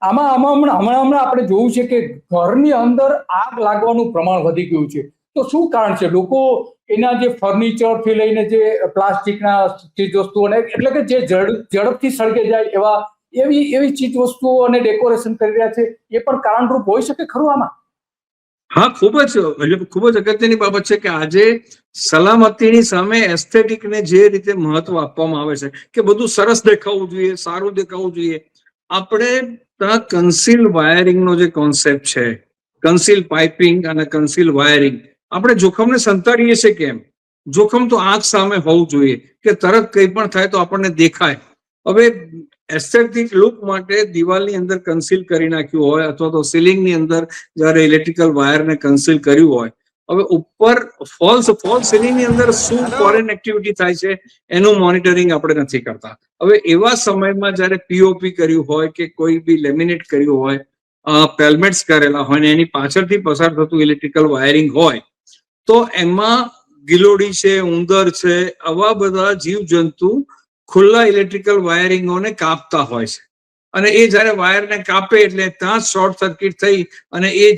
આમાં હમણાં આપણે જોયું છે કે ઘરની અંદર આગ લાગવાનું પ્રમાણ વધી ગયું છે. તો શું કારણ છે? લોકો એના જે ફર્નિચર થી લઈને જે પ્લાસ્ટિકના ચીજ વસ્તુઓને એટલે કે જે ઝડપથી સળગે જાય એવી ચીજ વસ્તુઓ અને ડેકોરેશન કરી રહ્યા છે, એ પણ કારણરૂપ હોઈ શકે ખરું આમાં? હા, ખૂબ જ અગત્યની બાબત છે કે આજે સલામતીની સામે એસ્થેટિકને જે રીતે મહત્વ આપવામાં આવે છે કે બધું સરસ દેખાવું જોઈએ, સારું દેખાવું જોઈએ. આપણે ત્યાં કન્સીલ વાયરિંગનો જે કોન્સેપ્ટ છે, કન્સીલ પાઇપિંગ અને કન્સીલ વાયરિંગ, આપણે જોખમને સંતાડીએ છીએ કેમ? જોખમ તો આંખ સામે હોવું જોઈએ કે તરત કંઈ પણ થાય તો આપણને દેખાય. હવે એસ્થેટિક લુક માટે દિવાલની અંદર કન્સીલ કરી નાખ્યું હોય અથવા તો સીલિંગની અંદર જયારે ઇલેક્ટ્રિકલ વાયરને કન્સીલ કર્યું હોય, હવે ઉપર ફોલ્સ સીલિંગની અંદર શું ફોરેન એક્ટિવિટી થાય છે એનું મોનિટરિંગ આપણે નથી કરતા. હવે એવા સમયમાં જયારે પીઓપી કર્યું હોય કે કોઈ બી લેમિનેટ કર્યું હોય, પેલમેટ્સ કરેલા હોય ને એની પાછળથી પસાર થતું ઇલેક્ટ્રિકલ વાયરિંગ હોય, તો એમાં ગિલોડી છે, ઉંદર છે, આવા બધા જીવજંતુ ખુલ્લા ઇલેક્ટ્રિકલ વાયરિંગોને કાપતા હોય છે. અને એ જયારે વાયરને કાપે એટલે ત્યાં શોર્ટ સર્કિટ થઈ અને એ